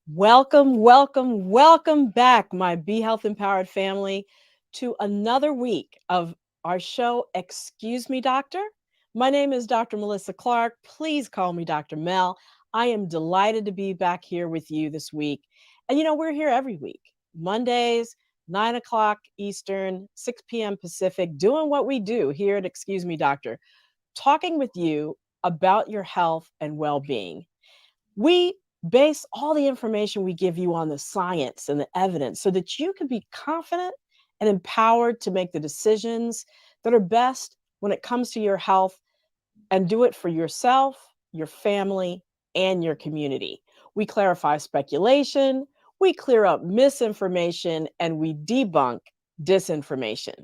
Welcome, welcome, welcome back, my Be Health Empowered family, to another week of our show, Excuse Me, Doctor. My name is Dr. Melissa Clarke. Please call me Dr. Mel. I am delighted to be back here with you this week. And we're here every week, Mondays, 9 o'clock Eastern, 6 p.m. Pacific, doing what we do here at Excuse Me, Doctor, talking with you about your health and well being. We base all the information we give you on the science and the evidence so that you can be confident and empowered to make the decisions that are best when it comes to your health and do it for yourself, your family, and your community. We clarify speculation, we clear up misinformation, and we debunk disinformation.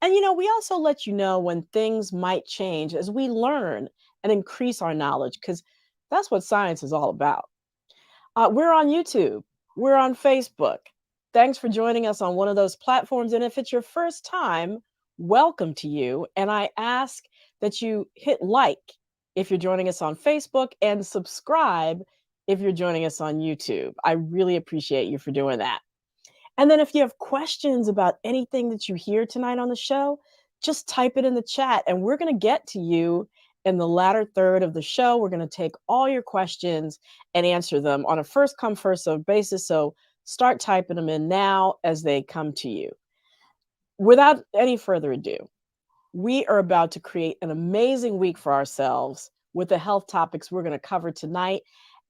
And we also let you know when things might change as we learn and increase our knowledge, because that's what science is all about. We're on YouTube. We're on Facebook. Thanks for joining us on one of those platforms. And if it's your first time, welcome to you. And I ask that you hit like if you're joining us on Facebook and subscribe if you're joining us on YouTube. I really appreciate you for doing that. And then if you have questions about anything that you hear tonight on the show, just type it in the chat and we're going to get to you in the latter third of the show. We're going to take all your questions and answer them on a first come, first served basis. So start typing them in now as they come to you. Without any further ado, we are about to create an amazing week for ourselves with the health topics we're going to cover tonight.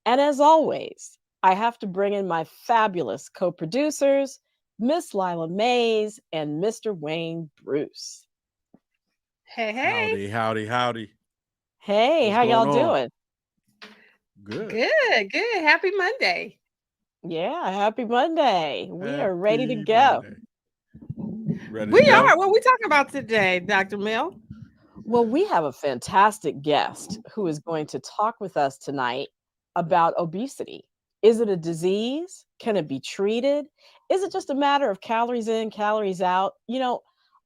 And as always, I have to bring in my fabulous co-producers, Miss Lila Mays and Mr. Wayne Bruce. Hey, hey. Howdy, howdy, howdy. Hey, What's how going y'all on? doing? Good. Good, good. Happy Monday. Yeah, happy Monday. We are ready to Happy go. Monday. Ready We to go? are. What we talking about today, Dr. Mill? Well, we have a fantastic guest who is going to talk with us tonight about obesity. Is it a disease? Can it be treated? Is it just a matter of calories in, calories out?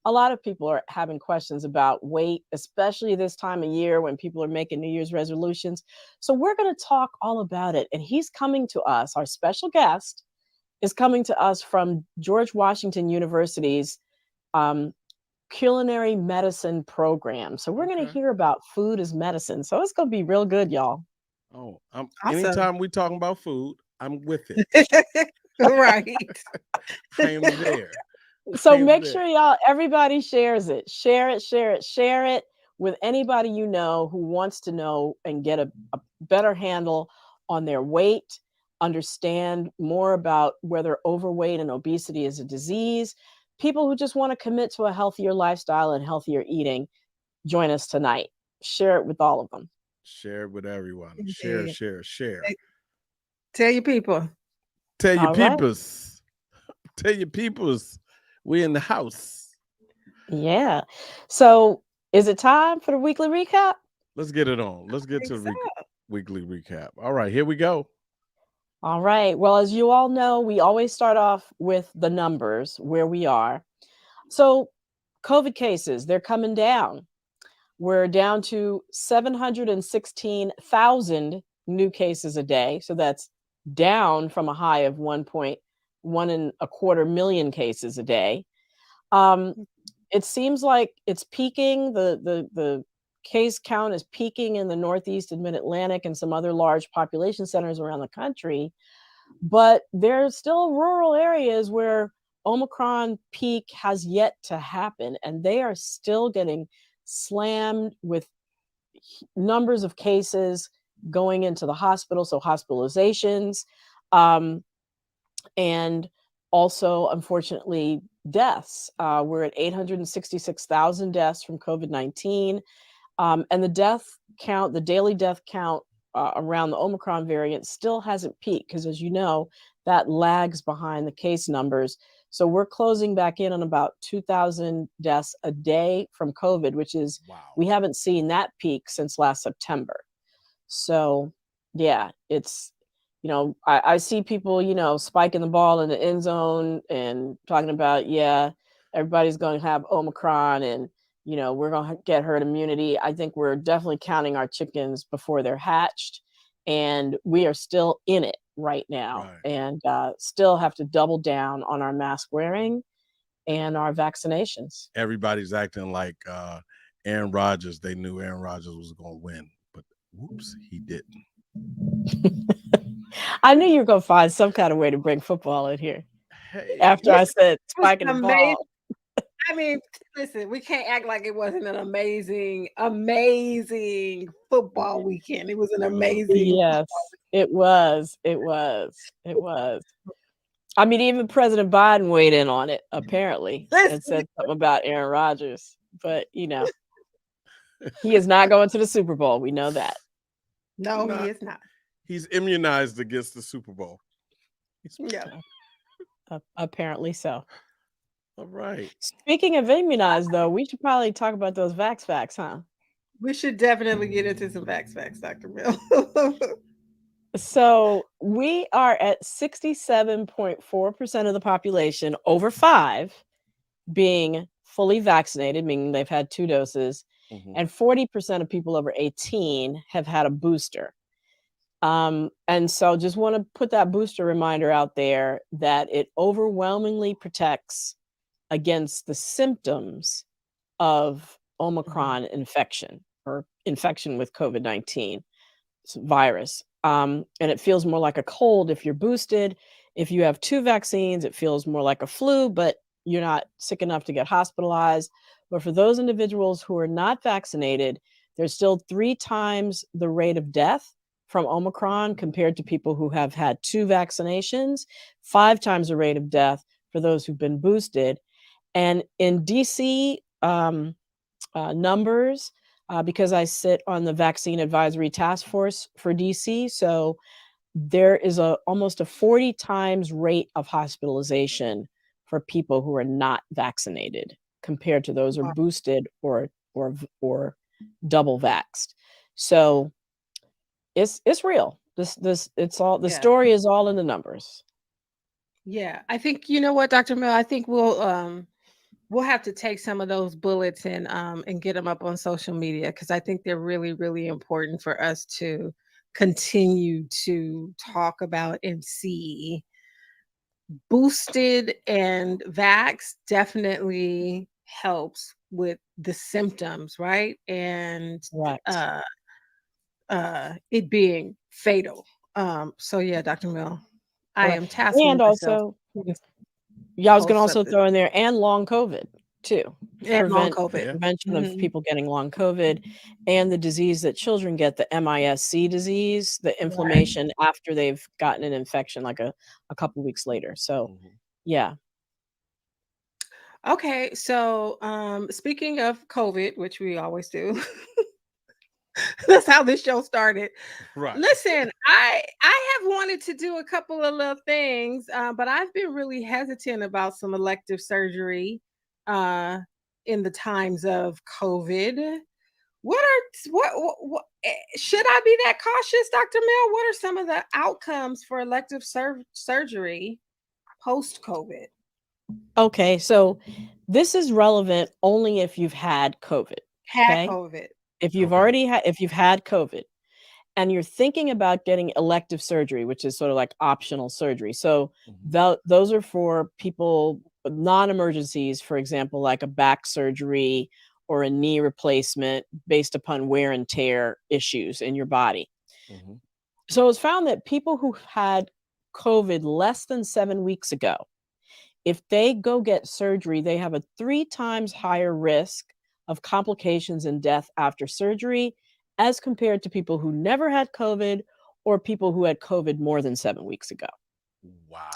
A lot of people are having questions about weight, especially this time of year when people are making New Year's resolutions. So, we're going to talk all about it. And he's coming to us, our special guest is coming to us from George Washington University's um, culinary medicine program. So we're going to Okay. hear about food as medicine. So it's going to be real good, y'all. Oh, Awesome. anytime we talking about food, I'm with it. Right. I am there. I So am make there. sure y'all, everybody shares it. Share it, share it, share it with anybody you know who wants to know and get a better handle on their weight, understand more about whether overweight and obesity is a disease. People who just want to commit to a healthier lifestyle and healthier eating, join us tonight. Share it with all of them. Share it with everyone. Share, Yeah. share, share. Tell your people. Tell your All right. peoples. Tell your peoples. We in the house. Yeah. So is it time for the weekly recap? Let's get it on. Let's I get think to the so. weekly recap. All right, here we go. All right. Well, as you all know, we always start off with the numbers where we are. So, COVID cases, they're coming down. We're down to 716,000 new cases a day. So that's down from a high of 1.1 and a quarter million cases a day. Um, it seems like it's peaking. The case count is peaking in the Northeast and Mid Atlantic and some other large population centers around the country. But there's still rural areas where Omicron peak has yet to happen, and they are still getting slammed with numbers of cases going into the hospital, so hospitalizations, um, and also, unfortunately, deaths. We're at 866,000 deaths from COVID 19. And the death count, the daily death count around the Omicron variant still hasn't peaked because, as you know, that lags behind the case numbers. So we're closing back in on about 2,000 deaths a day from COVID, which is, Wow. we haven't seen that peak since last September. So, yeah, it's, I see people, spiking the ball in the end zone and talking about, yeah, everybody's going to have Omicron and, we're going to get herd immunity. I think we're definitely counting our chickens before they're hatched. and we are still in it right now, Right. and still have to double down on our mask wearing and our vaccinations. Everybody's acting like Aaron Rodgers. They knew Aaron Rodgers was going to win, but whoops, he didn't. I knew you were going to find some kind of way to bring football in here Hey, after I said It was spiking the amazing. ball. I mean, listen, we can't act like it wasn't an amazing football weekend. It was an amazing Yes, it was. It was. It was. I mean, even President Biden weighed in on it, apparently, and listen. said something about Aaron Rodgers. But, he is not going to the Super Bowl. We know that. No, Nah. he is not. He's immunized against the Super Bowl. Yeah. Apparently so. All right. Speaking of immunized, though, we should probably talk about those facts, huh? We should definitely get into some facts, Dr. Mill. So we are at 67.4% of the population over 5 being fully vaccinated, meaning they've had 2 doses, and 40% of people over 18 have had a booster. And so just want to put that booster reminder out there that it overwhelmingly protects against the symptoms of Omicron infection or infection with COVID-19 virus. And it feels more like a cold if you're boosted. If you have 2 vaccines, it feels more like a flu, but you're not sick enough to get hospitalized. But for those individuals who are not vaccinated, there's still 3 times the rate of death from Omicron compared to people who have had 2 vaccinations, 5 times the rate of death for those who've been boosted. And in DC numbers, because I sit on the Vaccine Advisory Task Force for DC, so there is almost a 40 times rate of hospitalization for people who are not vaccinated compared to those who are boosted or double vaxxed. So it's real. It's all the story is all in the numbers. Yeah, I think you know what, Dr. Mill. I think we'll have to take some of those bullets and get them up on social media because I think they're really, really important for us to continue to talk about and see. Boosted and vax definitely helps with the symptoms, right? And Right. it being fatal. So yeah, Dr. Mill, I Correct. am tasking And myself. also, I was going to Post up also this- throw in there and long COVID too. and long COVID. Prevention of Mhm. people getting long COVID and the disease that children get, the MIS-C disease, the inflammation after they've gotten an infection like a couple weeks later. So, yeah. Okay, so speaking of COVID, which we always do, that's how this show started. Right. Listen, I have wanted to do a couple of little things, but I've been really hesitant about some elective surgery in the times of COVID. What should I be that cautious, Dr. Mill? What are some of the outcomes for elective surgery post COVID? Okay, so this is relevant only if you've had COVID. Had Okay? COVID. If you've already if you've had COVID and you're thinking about getting elective surgery, which is sort of like optional surgery. So those are for people non-emergencies, for example, like a back surgery or a knee replacement based upon wear and tear issues in your body. So it's found that people who had COVID less than 7 weeks ago, if they go get surgery, they have a 3 times higher risk of complications and death after surgery as compared to people who never had COVID or people who had COVID more than 7 weeks ago. Wow.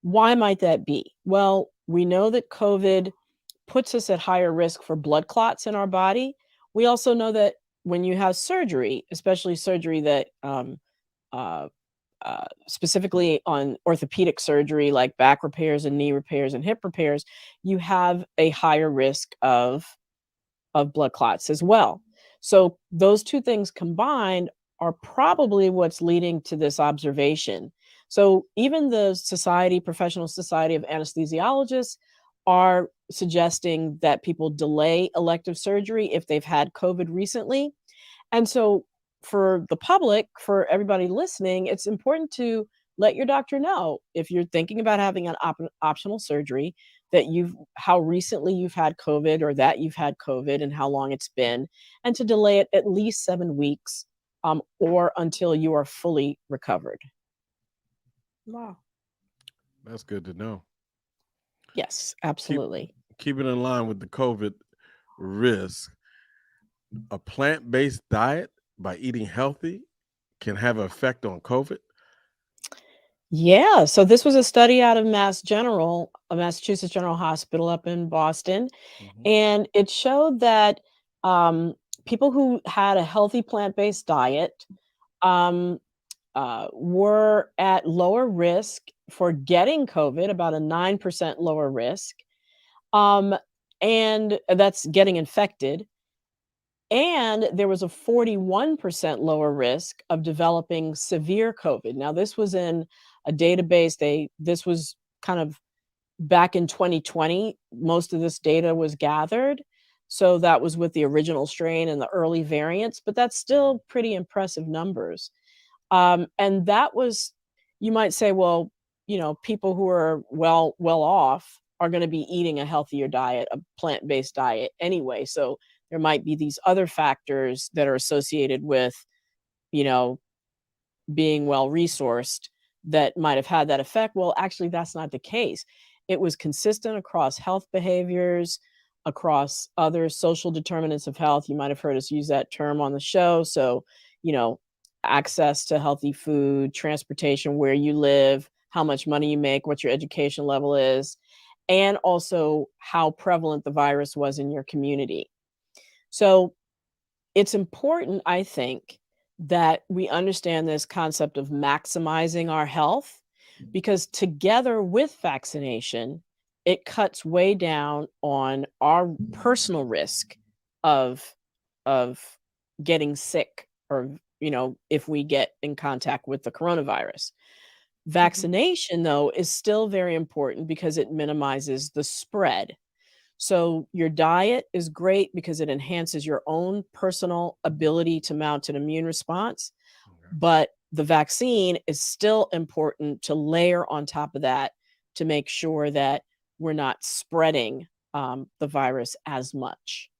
Why might that be? Well, we know that COVID puts us at higher risk for blood clots in our body. We also know that when you have surgery, especially surgery that specifically on orthopedic surgery like back repairs and knee repairs and hip repairs, you have a higher risk of blood clots as well. So those 2 things combined are probably what's leading to this observation. So even the Professional Society of Anesthesiologists are suggesting that people delay elective surgery if they've had COVID recently. And so for the public, for everybody listening, it's important to let your doctor know if you're thinking about having an optional surgery, that you've how recently you've had COVID, or that you've had COVID and how long it's been, and to delay it at least 7 weeks, or until you are fully recovered. Wow. That's good to know. Yes, Keep absolutely. keep it in line with the COVID risk. A plant-based diet by eating healthy can have an effect on COVID. Yeah, so this was a study out of Massachusetts General Hospital up in Boston, Mhm. and it showed that um, people who had a healthy plant-based diet um, were at lower risk for getting COVID, about a 9% lower risk, um, and that's getting infected. And there was a 41% lower risk of developing severe COVID. Now, this was in a database. This was kind of back in 2020. Most of this data was gathered. So that was with the original strain and the early variants, but that's still pretty impressive numbers. And that was, you might say, well, people who are well off are going to be eating a healthier diet, a plant-based diet anyway. So there might be these other factors that are associated with, you know, being well resourced, that might have had that effect. Well, actually, that's not the case. It was consistent across health behaviors, across other social determinants of health. You might have heard us use that term on the show. So, you know, access to healthy food, transportation, where you live, how much money you make, what your education level is, and also how prevalent the virus was in your community. So, it's important, I think, that we understand this concept of maximizing our health, because together with vaccination, it cuts way down on our personal risk of of getting sick, or if we get in contact with the coronavirus. Mhm. Vaccination, though, is still very important because it minimizes the spread. So your diet is great because it enhances your own personal ability to mount an immune response, Okay. but the vaccine is still important to layer on top of that to make sure that we're not spreading the virus as much.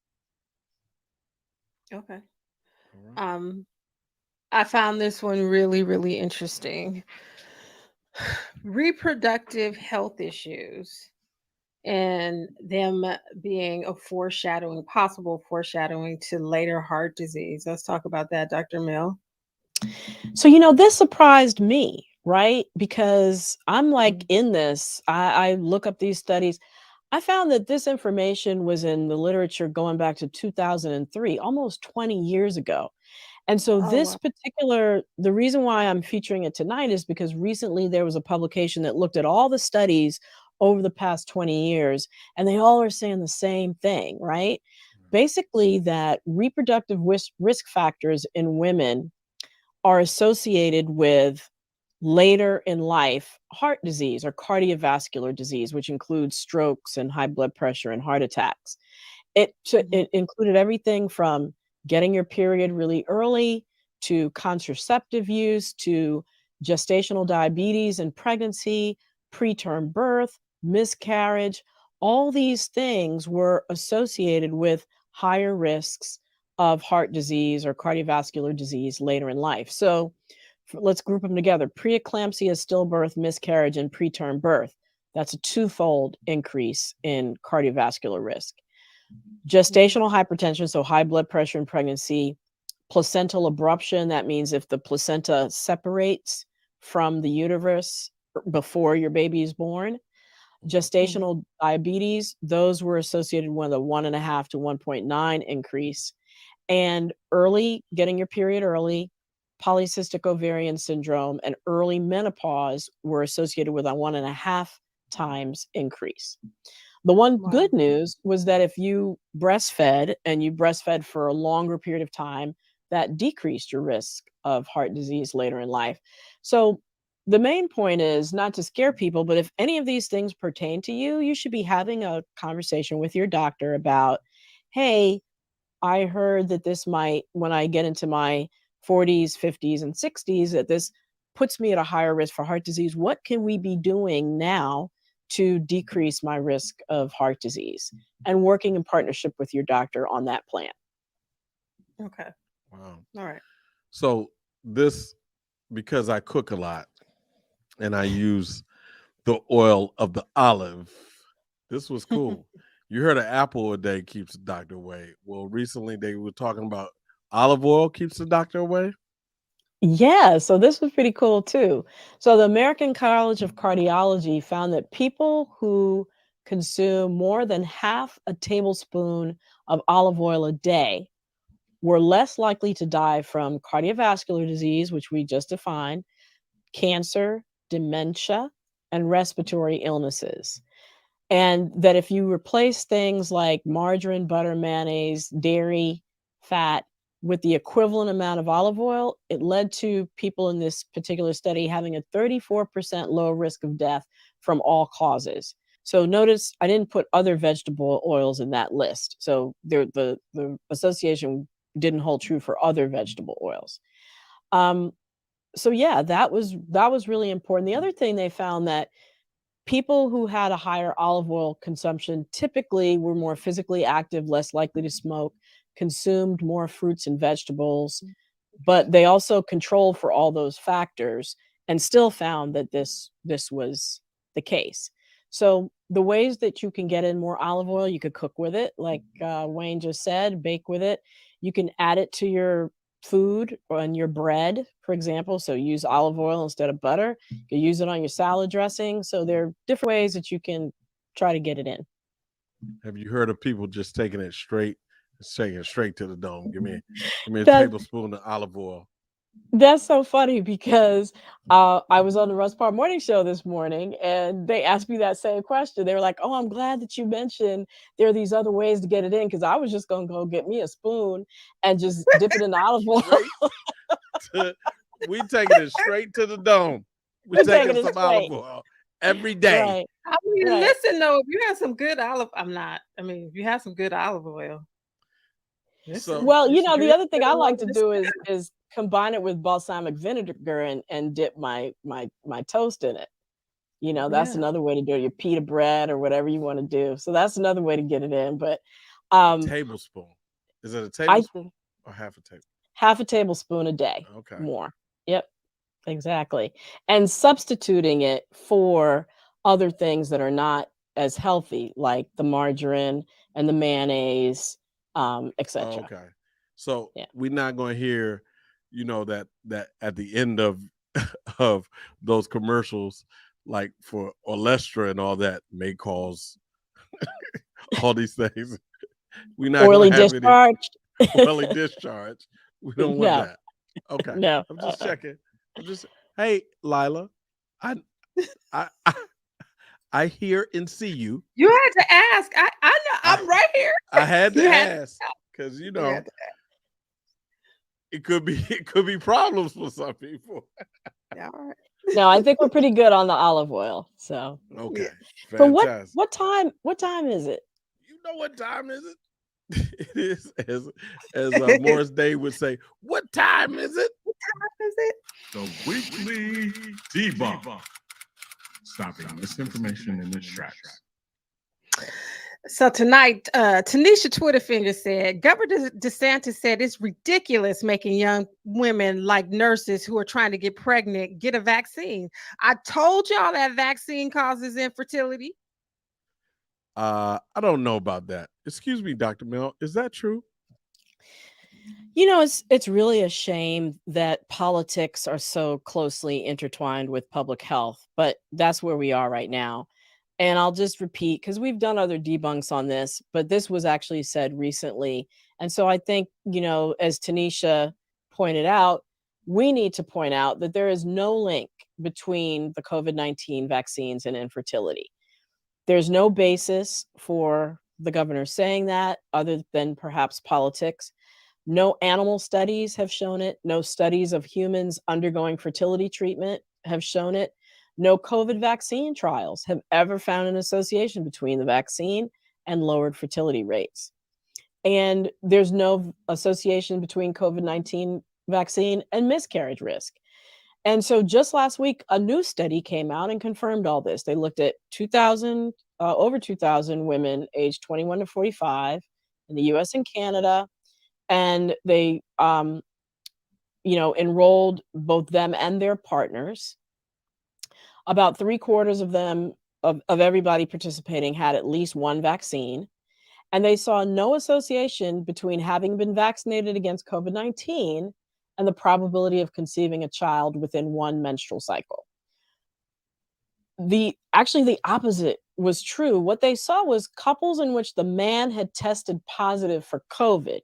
Okay. All right. Um, I found this one really, really interesting. Reproductive health issues and them being a foreshadowing, possible foreshadowing to later heart disease. Let's talk about that, Dr. Mill. So, this surprised me, right? Because I'm like Mhm. in this, I look up these studies. I found that this information was in the literature going back to 2003, almost 20 years ago. And so Oh, wow. the reason why I'm featuring it tonight is because recently there was a publication that looked at all the studies over the past 20 years, and they all are saying the same thing, right? Basically, that reproductive risk factors in women are associated with later in life heart disease or cardiovascular disease, which includes strokes and high blood pressure and heart attacks. Mhm. It included everything from getting your period really early, to contraceptive use, to gestational diabetes and pregnancy, preterm birth, miscarriage. All these things were associated with higher risks of heart disease or cardiovascular disease later in life. So let's group them together: preeclampsia, stillbirth, miscarriage, and preterm birth. That's a twofold increase in cardiovascular risk. Mhm. Gestational hypertension, so high blood pressure in pregnancy. Placental abruption, that means if the placenta separates from the uterus before your baby is born. Mhm. Gestational diabetes, those were associated with a 1.5 to 1.9 increase. And early, getting your period early, polycystic ovarian syndrome, and early menopause were associated with a 1.5 times increase. The one Wow. good news was that if you breastfed, and you breastfed for a longer period of time, that decreased your risk of heart disease later in life. So the main point is not to scare people, but if any of these things pertain to you, you should be having a conversation with your doctor about, hey, I heard that this might, when I get into my 40s, 50s, and 60s, that this puts me at a higher risk for heart disease. What can we be doing now to decrease my risk of heart disease? And working in partnership with your doctor on that plan. Okay. Wow. All right. So this, because I cook a lot and I use the oil of the olive, this was cool. You heard an apple a day keeps the doctor away. Well, recently they were talking about olive oil keeps the doctor away. Yeah, so this was pretty cool too. So the American College of Cardiology found that people who consume more than half a tablespoon of olive oil a day were less likely to die from cardiovascular disease, which we just defined, cancer, dementia, and respiratory illnesses. And that if you replace things like margarine, butter, mayonnaise, dairy, fat with the equivalent amount of olive oil, it led to people in this particular study having a 34% lower risk of death from all causes. So notice I didn't put other vegetable oils in that list. So the association didn't hold true for other vegetable oils. So yeah, that was really important. The other thing they found that people who had a higher olive oil consumption typically were more physically active, less likely to smoke, consumed more fruits and vegetables, but they also controlled for all those factors and still found that this was the case. So the ways that you can get in more olive oil, you could cook with it, like Wayne just said, bake with it. You can add it to your food or on your bread, for example. So use olive oil instead of butter. You can use it on your salad dressing. So there are different ways that you can try to get it in. Have you heard of people just taking it straight, taking it straight to the dome? Give me a That tablespoon of olive oil. That's so funny because I was on the Russ Parr Morning Show this morning and they asked me that same question. They were like, "Oh, I'm glad that you mentioned there are these other ways to get it in because I was just going to go get me a spoon and just dip it in olive oil." Straight to, we taking it straight to the dome. We We're taking taking it some olive straight. oil every day. Right, I mean, right. listen though, if you have some good olive, if you have some good olive oil, So listen, Well, you should the drink other thing it I along like to with do this. is combine it with balsamic vinegar and dip my toast in it. That's Yeah. another way to do it, your pita bread or whatever you wanna do. So that's another way to get it in, but, a um, tablespoon. Is it a I tablespoon or half a table? half a tablespoon a day, Okay. more. Yep, exactly, and substituting it for other things that are not as healthy, like the margarine and the mayonnaise, Oh, etcetera. okay. So Yeah. we're not going to hear, that at the end of of those commercials, like for Olestra and all that, may cause all these things. We're not going Oily to have any discharge? oily discharge. We don't want No, that. Okay. no, I'm just checking. I'm just. Hey, Lila, I I I, I hear and see you. You had to ask. I know I I'm right here. I had to You had ask because you had to it could be it could be problems for some people. all right. no, I think we're pretty good on the olive oil, so Yeah. Okay, so fantastic. what time is it? You know what time is it? It is as Morris Day would say. What time is it? Is it? The weekly debunk. Stopping misinformation in its tracks. So tonight, Tanisha Twitterfinger said, Governor DeSantis said it's ridiculous making young women like nurses who are trying to get pregnant get a vaccine. I told y'all that vaccine causes infertility. I don't know about that. Excuse me, Dr. Mel. Is that true? It's really a shame that politics are so closely intertwined with public health, but that's where we are right now. And I'll just repeat because we've done other debunks on this, but this was actually said recently. And so I think, as Tanisha pointed out, we need to point out that there is no link between the COVID-19 vaccines and infertility. There's no basis for the governor saying that other than perhaps politics. No animal studies have shown it. No studies of humans undergoing fertility treatment have shown it. No COVID vaccine trials have ever found an association between the vaccine and lowered fertility rates. And there's no association between COVID-19 vaccine and miscarriage risk. And so just last week, a new study came out and confirmed all this. They looked at 2,000, over 2,000 women aged 21 to 45 in the US and Canada. And they, enrolled both them and their partners. About three-quarters of them, of everybody participating, had at least one vaccine. And they saw no association between having been vaccinated against COVID-19 and the probability of conceiving a child within one menstrual cycle. Actually, the opposite was true. What they saw was couples in which the man had tested positive for COVID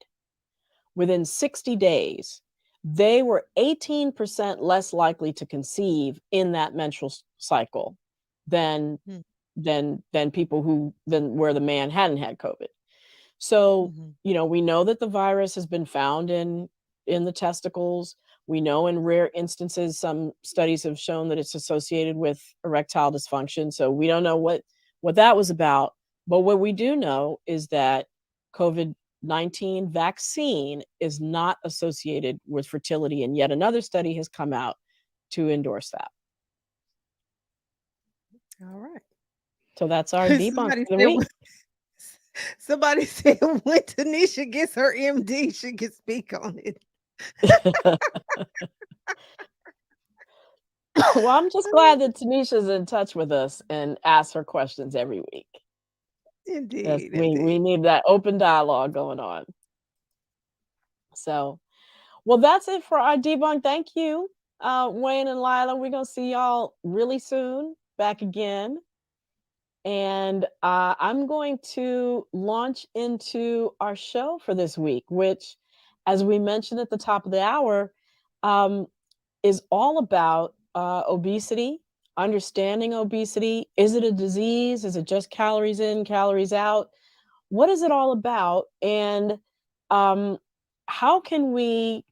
within 60 days, they were 18% less likely to conceive in that menstrual cycle than Hmm. than people than where the man hadn't had COVID. So, Mhm. we know that the virus has been found in the testicles. We know in rare instances, some studies have shown that it's associated with erectile dysfunction. So we don't know what that was about. But what we do know is that COVID-19 vaccine is not associated with fertility. And yet another study has come out to endorse that. All right. So that's our debunk Somebody for the said week. somebody said when Tanisha gets her MD, she can speak on it. Well, I'm just glad that Tanisha's in touch with us and asks her questions every week. Indeed, We indeed. need that open dialogue going on. So, well, that's it for our debunk. Thank you, Wayne and Lila. We're gonna see y'all really soon, back again. And I'm going to launch into our show for this week, which, as we mentioned at the top of the hour, um, is all about obesity, understanding obesity. Is it a disease? Is it just calories in, calories out? What is it all about? And um, how can we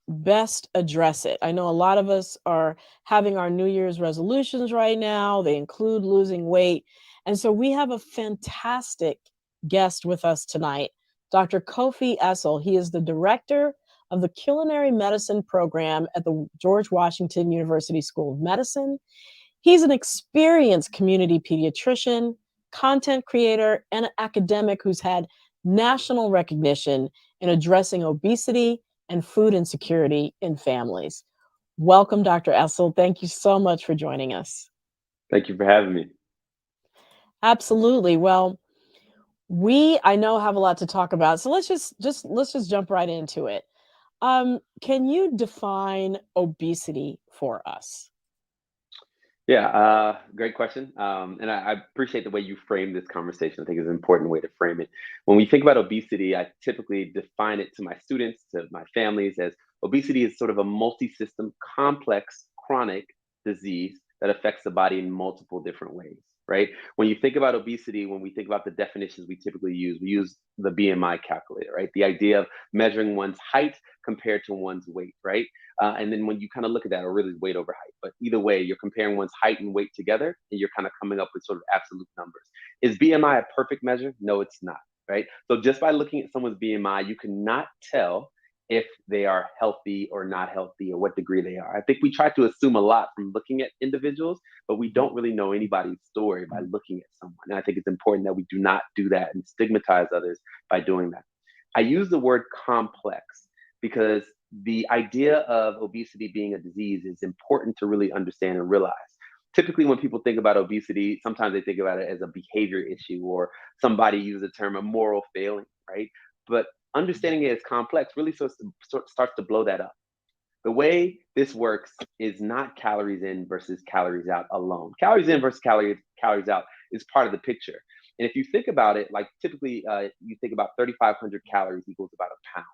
best address it? I know a lot of us are having our New Year's resolutions right now. They include losing weight. And so we have a fantastic guest with us tonight, Dr. Kofi Essel. He is the director of the culinary medicine program at the George Washington University School of Medicine. He's an experienced community pediatrician, content creator, and an academic who's had national recognition in addressing obesity and food insecurity in families. Welcome, Dr. Essel. Thank you so much for joining us. Thank you for having me. Absolutely. Well, I know have a lot to talk about, so let's just jump right into it. Can you define obesity for us? Yeah, great question. And I appreciate the way you framed this conversation. I think it's an important way to frame it. When we think about obesity, I typically define it to my students, to my families, as obesity is sort of a multi-system, complex, chronic disease that affects the body in multiple different ways, right? When you think about obesity, when we think about the definitions we use the BMI calculator, right? The idea of measuring one's height compared to one's weight, right? And then when you kind of look at that, or really weight over height, but either way, you're comparing one's height and weight together, and you're kind of coming up with sort of absolute numbers. Is BMI a perfect measure? No, it's not, right? So just by looking at someone's BMI, you cannot tell if they are healthy or not healthy or what degree they are. I think we try to assume a lot from looking at individuals, but we don't really know anybody's story by looking at someone. And I think it's important that we do not do that and stigmatize others by doing that. I use the word complex because the idea of obesity being a disease is important to really understand and realize. Typically, when people think about obesity, sometimes they think about it as a behavior issue, or somebody uses the term a moral failing, right? But understanding it as complex really starts to blow that up. The way this works is not calories in versus calories out alone. Calories in versus calories out is part of the picture. And if you think about it, like typically you think about 3,500 calories equals about a pound.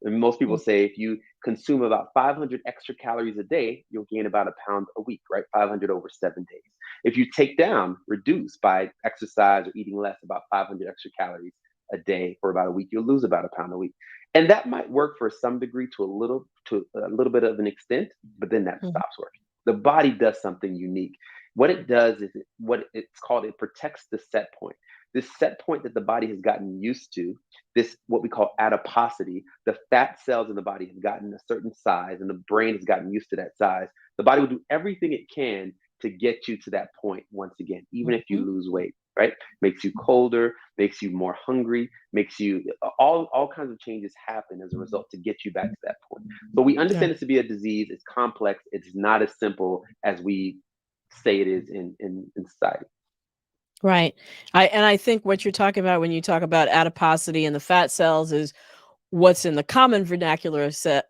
And most people Mm. say if you consume about 500 extra calories a day, you'll gain about a pound a week, right? 500 over 7 days. If you reduce by exercise or eating less, about 500 extra calories a day for about a week, you'll lose about a pound a week. And that might work for some degree to a little bit of an extent, but then that Mhm. stops working. The body does something unique. What it does is it protects the set point. this set point that the body has gotten used to, this what we call adiposity, the fat cells in the body have gotten a certain size and the brain has gotten used to that size. The body will do everything it can to get you to that point once again, even if you Mhm. lose weight, right? Makes you colder, makes you more hungry, makes you all kinds of changes happen as a result to get you back to that point. So we Yeah. understand this to be a disease. It's complex. It's not as simple as we say it is in society. Right. I think what you're talking about when you talk about adiposity and the fat cells is what's in the common vernacular set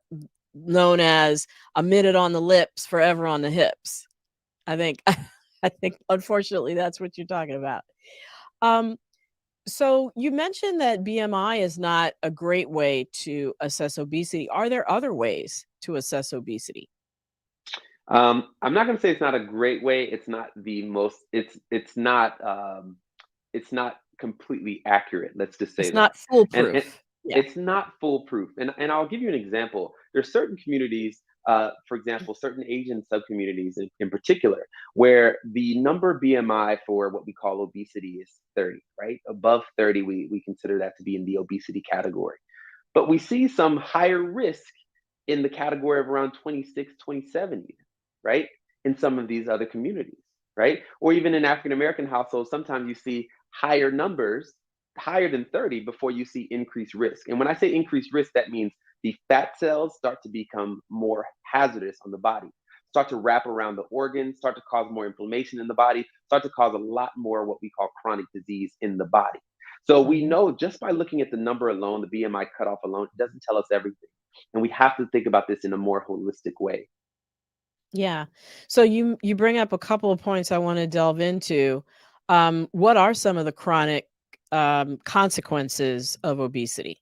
known as a minute on the lips, forever on the hips. I think I think unfortunately that's what you're talking about. Um, so you mentioned that BMI is not a great way to assess obesity. Are there other ways to assess obesity? I'm not going to say it's not a great way. It's not the most. It's not completely accurate. Let's just say It's that. not And foolproof. Yeah. it's not foolproof. And I'll give you an example. There's certain communities, for example, certain Asian subcommunities in particular, where the number BMI for what we call obesity is 30, right? Above 30, we consider that to be in the obesity category. But we see some higher risk in the category of around 26, 27, even, right? In some of these other communities, right? Or even in African American households, sometimes you see higher numbers, higher than 30, before you see increased risk. And when I say increased risk, that means the fat cells start to become more hazardous on the body, start to wrap around the organs, start to cause more inflammation in the body, start to cause a lot more what we call chronic disease in the body. So we Mhm. know just by looking at the number alone, the BMI cutoff alone, it doesn't tell us everything. And we have to think about this in a more holistic way. Yeah. So you bring up a couple of points I want to delve into. What are some of the chronic consequences of obesity?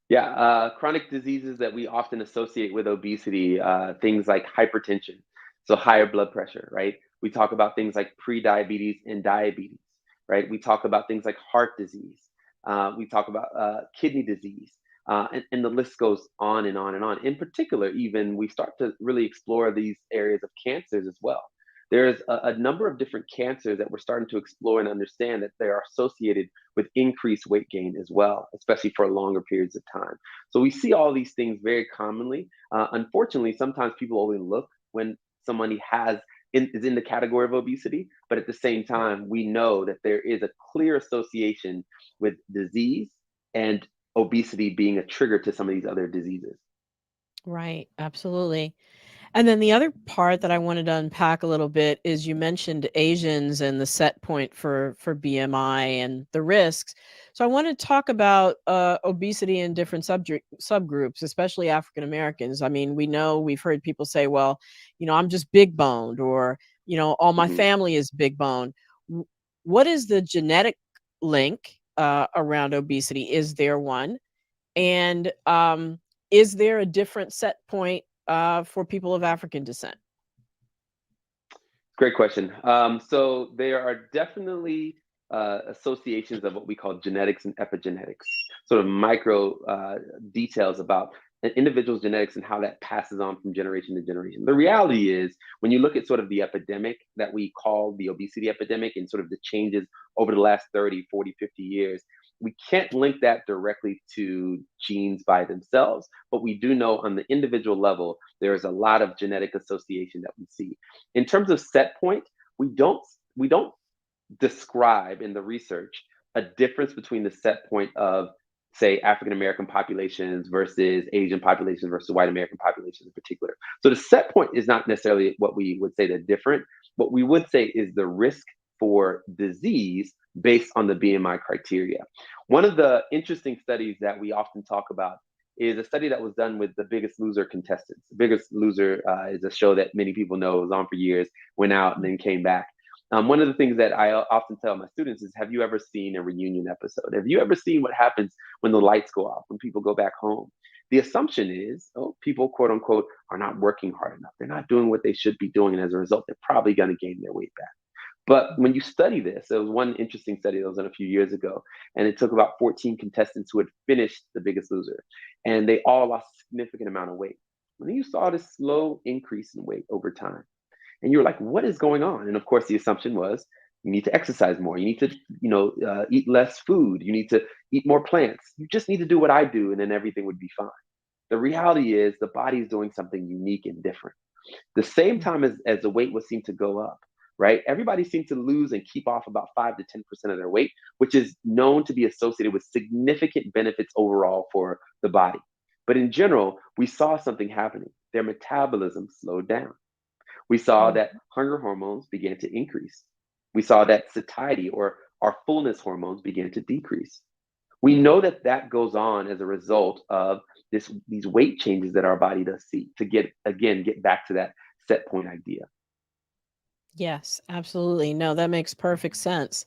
Yeah, chronic diseases that we often associate with obesity, things like hypertension, so higher blood pressure, right? We talk about things like prediabetes and diabetes, right? We talk about things like heart disease. We talk about kidney disease, and the list goes on and on and on. In particular, even we start to really explore these areas of cancers as well. There's a number of different cancers that we're starting to explore and understand that they are associated with increased weight gain as well, especially for longer periods of time. So we see all these things very commonly. Unfortunately, sometimes people only look when somebody is in the category of obesity, but at the same time, we know that there is a clear association with disease and obesity being a trigger to some of these other diseases. Right, absolutely. And then the other part that I wanted to unpack a little bit is you mentioned Asians and the set point for BMI and the risks. So I want to talk about obesity in different subgroups, especially African Americans. I mean, we know we've heard people say, "Well, I'm just big boned," or "All my Mhm. family is big boned." W- What is the genetic link around obesity? Is there one? And, is there a different set point, for people of African descent? Great question. So there are definitely associations of what we call genetics and epigenetics, sort of micro details about an individual's genetics and how that passes on from generation to generation. The reality is, when you look at sort of the epidemic that we call the obesity epidemic and sort of the changes over the last 30, 40, 50 years, we can't link that directly to genes by themselves, but we do know on the individual level, there is a lot of genetic association that we see. In terms of set point, we don't describe in the research a difference between the set point of, say, African American populations versus Asian populations versus white American populations in particular. So the set point is not necessarily what we would say they're different. What we would say is the risk for disease based on the BMI criteria. One of the interesting studies that we often talk about is a study that was done with the Biggest Loser contestants. The Biggest Loser is a show that many people know, was on for years, went out and then came back. One of the things that I often tell my students is, have you ever seen a reunion episode? Have you ever seen what happens when the lights go off, when people go back home? The assumption is, oh, people, quote unquote, are not working hard enough. They're not doing what they should be doing. And as a result, they're probably going to gain their weight back. But when you study this, there was one interesting study that was done a few years ago, and it took about 14 contestants who had finished The Biggest Loser, and they all lost a significant amount of weight. And then you saw this slow increase in weight over time. And you were like, what is going on? And of course, the assumption was You need to exercise more. You need to, eat less food. You need to eat more plants. You just need to do what I do, and then everything would be fine. The reality is the body is doing something unique and different. The same Mm. time as the weight would seem to go up, right? Everybody seems to lose and keep off about 5 to 10% of their weight, which is known to be associated with significant benefits overall for the body. But in general, we saw something happening. Their metabolism slowed down. We saw Mm. that hunger hormones began to increase. We saw that satiety or our fullness hormones began to decrease. We know that that goes on as a result of these weight changes that our body does see to get back to that set point idea. Yes, absolutely. No, that makes perfect sense.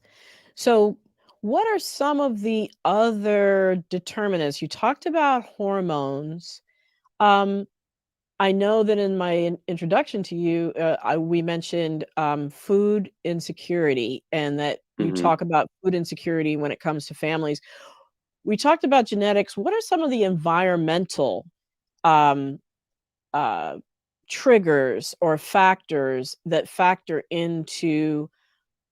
So, what are some of the other determinants? You talked about hormones. Um, I know that in my introduction to you, we mentioned food insecurity and that you hmm talk about food insecurity when it comes to families. We talked about genetics. What are some of the environmental um, uh, triggers or factors that factor into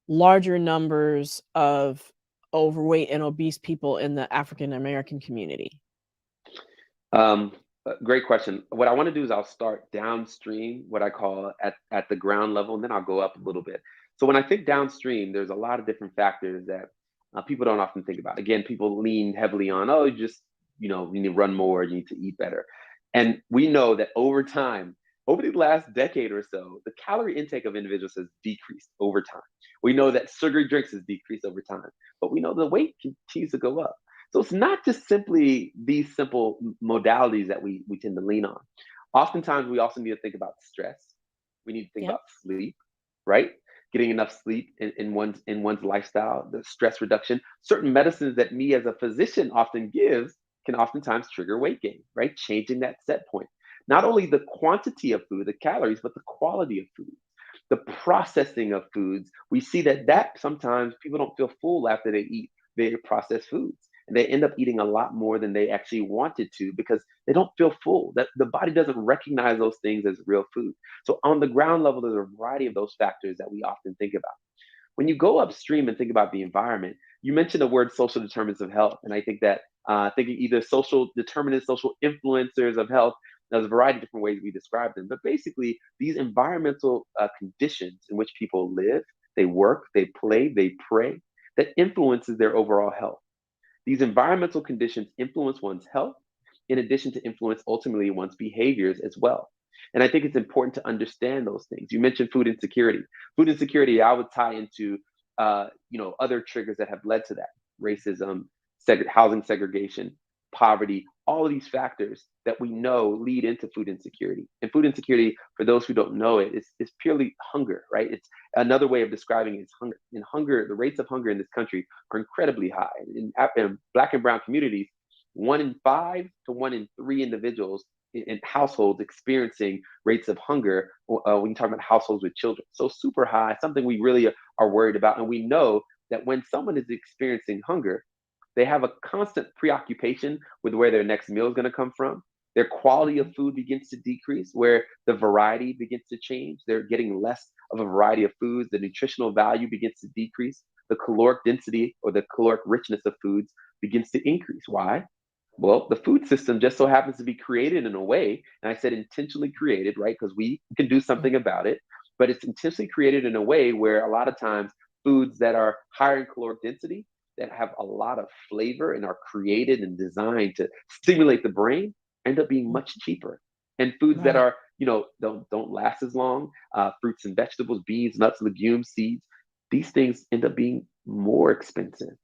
larger numbers of overweight and obese people in the African American community? Um, Great question. What I want to do is I'll start downstream, what I call at the ground level, and then I'll go up a little bit. So when I think downstream, there's a lot of different factors that people don't often think about. Again, people lean heavily on, oh, you need to run more, you need to eat better. And we know that over time, over the last decade or so, the calorie intake of individuals has decreased over time. We know that sugary drinks has decreased over time, but we know the weight continues to go up. So it's not just simply these simple modalities that we tend to lean on. Oftentimes, we also need to think about stress. We need to think Yep. about sleep, right? Getting enough sleep in one's lifestyle, the stress reduction. Certain medicines that me as a physician often gives can oftentimes trigger weight gain, right? Changing that set point. Not only the quantity of food, the calories, but the quality of food, the processing of foods. We see that sometimes people don't feel full after they eat very processed foods, and they end up eating a lot more than they actually wanted to because they don't feel full. That the body doesn't recognize those things as real food. So on the ground level, there's a variety of those factors that we often think about. When you go upstream and think about the environment, you mentioned the word social determinants of health, and I think that thinking either social determinants, social influencers of health. There's a variety of different ways we describe them, but basically these environmental conditions in which people live, they work, they play, they pray, that influences their overall health. These environmental conditions influence one's health, in addition to influence ultimately one's behaviors as well. And I think it's important to understand those things. You mentioned food insecurity. Food insecurity, I would tie into other triggers that have led to that: racism, housing segregation, poverty. All of these factors that we know lead into food insecurity. And food insecurity, for those who don't know it, is purely hunger, right? It's another way of describing it is hunger. In hunger, the rates of hunger in this country are incredibly high. In Black and Brown communities, 1 in 5 to 1 in 3 individuals in households experiencing rates of hunger when you talk about households with children. So super high, something we really are worried about. And we know that when someone is experiencing hunger, they have a constant preoccupation with where their next meal is going to come from. Their quality of food begins to decrease, where the variety begins to change. They're getting less of a variety of foods. The nutritional value begins to decrease. The caloric density or the caloric richness of foods begins to increase. Why? Well, the food system just so happens to be created in a way, and I said intentionally created, right? Because we can do Mm. something about it, but it's intentionally created in a way where a lot of times foods that are higher in caloric density, that have a lot of flavor and are created and designed to stimulate the brain, end up being Mm. much cheaper. And foods that Right. are, don't last as long, fruits and vegetables, beans, nuts, legumes, seeds, these things end up being more expensive.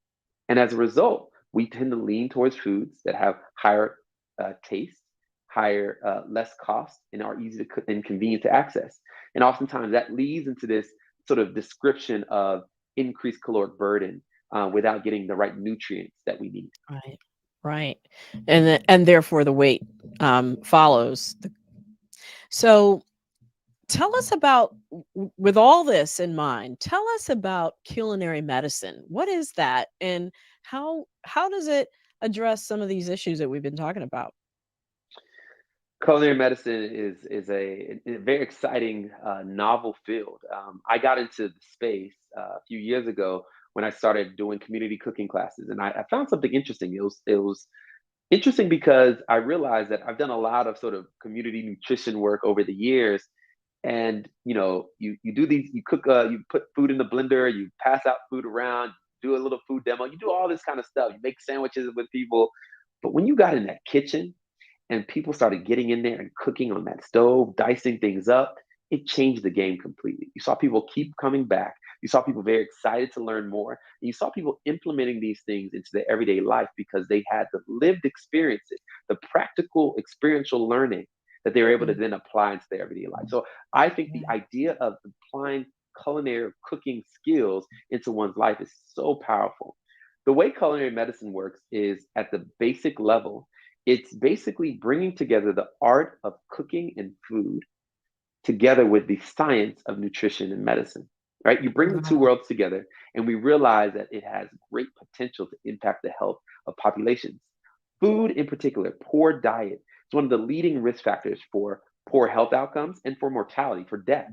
And as a result, we tend to lean towards foods that have higher taste, higher, less cost, and are easy to cook and convenient to access. And oftentimes that leads into this sort of description of increased caloric burden without getting the right nutrients that we need. Right. Right. And therefore the weight follows. So tell us about with all this in mind, tell us about culinary medicine. What is that and how does it address some of these issues that we've been talking about? Culinary medicine is a very exciting, novel field. I got into the space a few years ago when I started doing community cooking classes, and I found something interesting. It was interesting because I realized that I've done a lot of sort of community nutrition work over the years, and you do these, you cook, you put food in the blender, you pass out food around, do a little food demo, you do all this kind of stuff, you make sandwiches with people, but when you got in that kitchen and people started getting in there and cooking on that stove, dicing things up, it changed the game completely. You saw people keep coming back. You saw people very excited to learn more. And you saw people implementing these things into their everyday life because they had the lived experiences, the practical experiential learning that they were able to Mm, then apply into their everyday life. So I think the yeah. idea of applying culinary cooking skills into one's life is so powerful. The way culinary medicine works is at the basic level, it's basically bringing together the art of cooking and food together with the science of nutrition and medicine, right? You bring the two Wow. worlds together, and we realize that it has great potential to impact the health of populations. Food, in particular, poor diet, is one of the leading risk factors for poor health outcomes and for mortality, for death.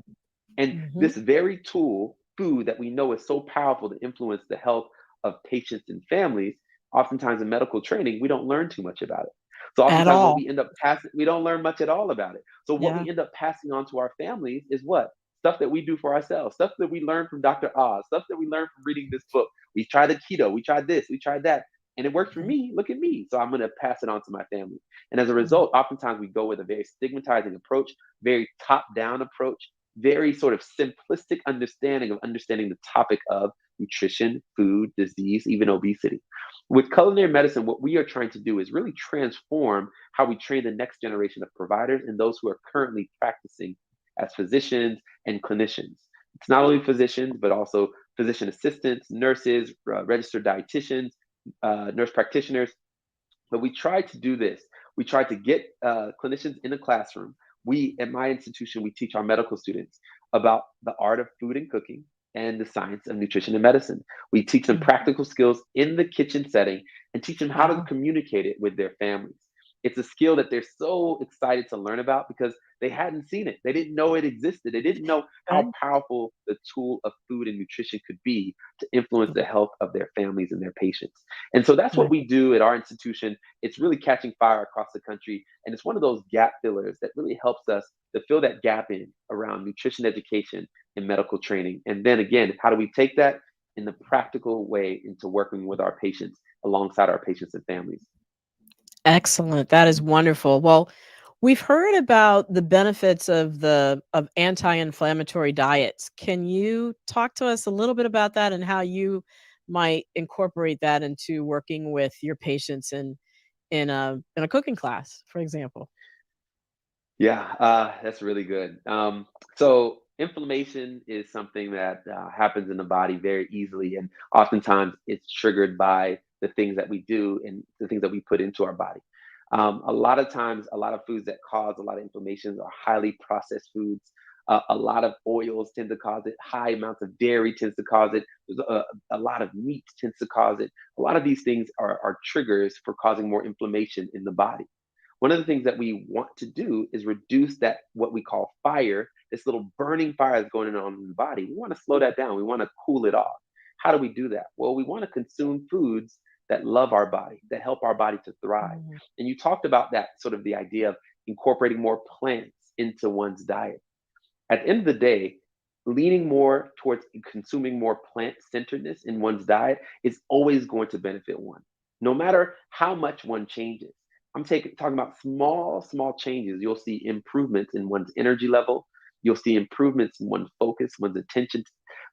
And Mhm. this very tool, food, that we know is so powerful to influence the health of patients and families, oftentimes in medical training, we don't learn too much about it. So At oftentimes what all. we end up passing, we don't learn much at all about it. So what Yeah. we end up passing on to our families is what? Stuff that we do for ourselves, stuff that we learn from Dr. Oz, stuff that we learn from reading this book. We tried the keto, we tried this, we tried that, and it worked for Mhm. me. Look at me. So I'm going to pass it on to my family. And as a Mm. result, oftentimes we go with a very stigmatizing approach, very top down approach, very sort of simplistic understanding of understanding the topic of nutrition, food, disease, even obesity. With culinary medicine, what we are trying to do is really transform how we train the next generation of providers and those who are currently practicing as physicians and clinicians. It's not only physicians, but also physician assistants, nurses, registered dietitians, nurse practitioners, but we tried to do this. We tried to get clinicians in a classroom. We, at my institution, we teach our medical students about the art of food and cooking and the science of nutrition and medicine. We teach them Mhm. practical skills in the kitchen setting and teach them how to Wow. communicate it with their families. It's a skill that they're so excited to learn about because they hadn't seen it. They didn't know it existed. They didn't know how Right. powerful the tool of food and nutrition could be to influence the health of their families and their patients. And so that's what Right. we do at our institution. It's really catching fire across the country. And it's one of those gap fillers that really helps us to fill that gap in around nutrition education and medical training. And then again, how do we take that in the practical way into working with our patients alongside our patients and families? Excellent. That is wonderful. Well, we've heard about the benefits of anti-inflammatory diets. Can you talk to us a little bit about that and how you might incorporate that into working with your patients in a cooking class, for example? Yeah, that's really good. So inflammation is something that happens in the body very easily, and oftentimes it's triggered by the things that we do and the things that we put into our body. A lot of times, a lot of foods that cause a lot of inflammation are highly processed foods. A lot of oils tend to cause it. High amounts of dairy tends to cause it. There's a lot of meat tends to cause it. A lot of these things are triggers for causing more inflammation in the body. One of the things that we want to do is reduce that, what we call fire, this little burning fire that's going on in the body. We want to slow that down. We want to cool it off. How do we do that? Well, we want to consume foods that love our body, that help our body to thrive. Mhm. And you talked about that, sort of the idea of incorporating more plants into one's diet. At the end of the day, leaning more towards consuming more plant centeredness in one's diet is always going to benefit one, no matter how much one changes. Talking about small, small changes. You'll see improvements in one's energy level. You'll see improvements in one's focus, one's attention.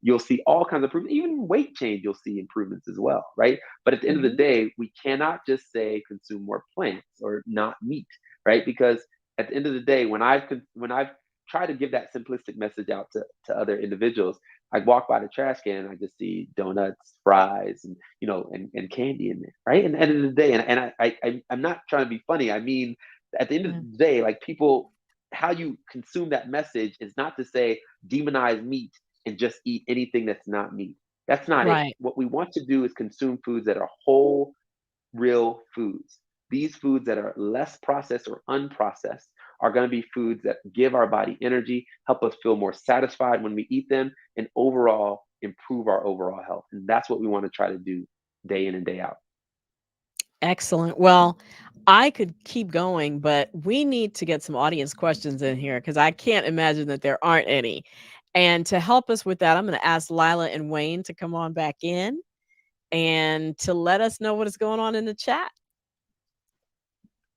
You'll see all kinds of improvements, even weight change. You'll see improvements as well, right? But at the end of the Mhm. day, we cannot just say consume more plants or not meat, right? Because at the end of the day, when I've try to give that simplistic message out to other individuals. I walk by the trash can and I just see donuts, fries, and and candy in there, right? And at the end of the day, I'm not trying to be funny. I mean, at the end of Yeah. the day, like people, how you consume that message is not to say demonize meat and just eat anything that's not meat. That's not it. Right. What we want to do is consume foods that are whole, real foods. these foods that are less processed or unprocessed are going to be foods that give our body energy, help us feel more satisfied when we eat them, and overall improve our overall health. And that's what we want to try to do day in and day out. Excellent. Well, I could keep going, but we need to get some audience questions in here because I can't imagine that there aren't any. And to help us with that, I'm going to ask Lila and Wayne to come on back in and to let us know what is going on in the chat.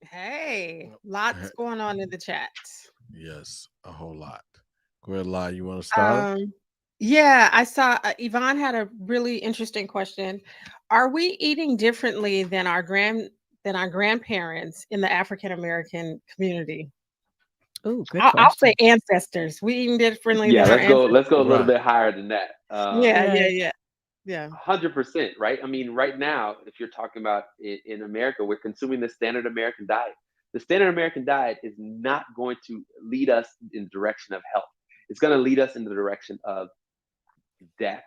Hey, lots going on in the chat. Yes, a whole lot. Go ahead, Lai. You want to start? Yeah, I saw Yvonne had a really interesting question. Are we eating differently than our grandparents in the African American community? Oh, good I'll say question. ancestors. We eating differently Yeah, than our let's go. ancestors. Let's go a little Right. bit higher than that. Yeah, yeah, Right. yeah, yeah. 100%, right? I mean, right now, if you're talking about in America, we're consuming the standard American diet. The standard American diet is not going to lead us in the direction of health. It's going to lead us in the direction of death,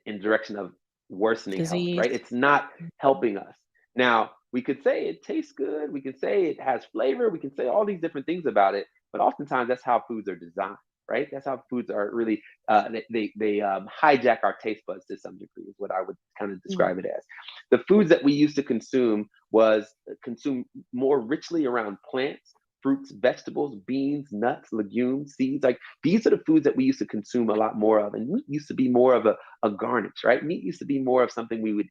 in the direction of worsening health, Disease. right? It's not helping us. Now, we could say it tastes good. We can say it has flavor. We can say all these different things about it. But oftentimes, that's how foods are designed, right? That's how foods are really, they hijack our taste buds to some degree, is what I would kind of describe it as. The foods that we used to consume was consumed more richly around plants, fruits, vegetables, beans, nuts, legumes, seeds. Like these are the foods that we used to consume a lot more of. And meat used to be more of a garnish, right? Meat used to be more of something we would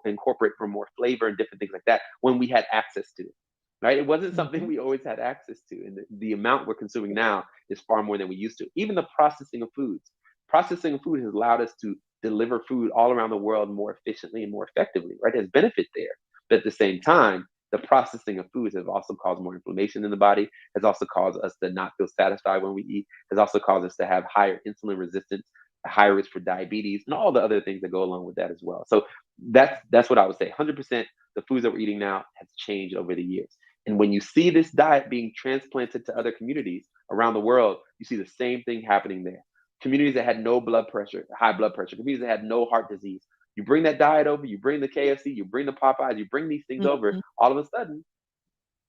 incorporate for more flavor and different things like that when we had access to it, right? It wasn't something Mhm. we always had access to. And the amount we're consuming now is far more than we used to. Even the processing of foods. Processing of food has allowed us to deliver food all around the world more efficiently and more effectively, right? There's benefit there. But at the same time, the processing of foods has also caused more inflammation in the body, has also caused us to not feel satisfied when we eat, has also caused us to have higher insulin resistance, a higher risk for diabetes, and all the other things that go along with that as well. So that's what I would say. 100% the foods that we're eating now has changed over the years. And when you see this diet being transplanted to other communities around the world, you see the same thing happening there. Communities that had no blood pressure, high blood pressure, communities that had no heart disease, you bring that diet over, you bring the KFC, you bring the Popeyes, you bring these things over, Mhm. all of a sudden,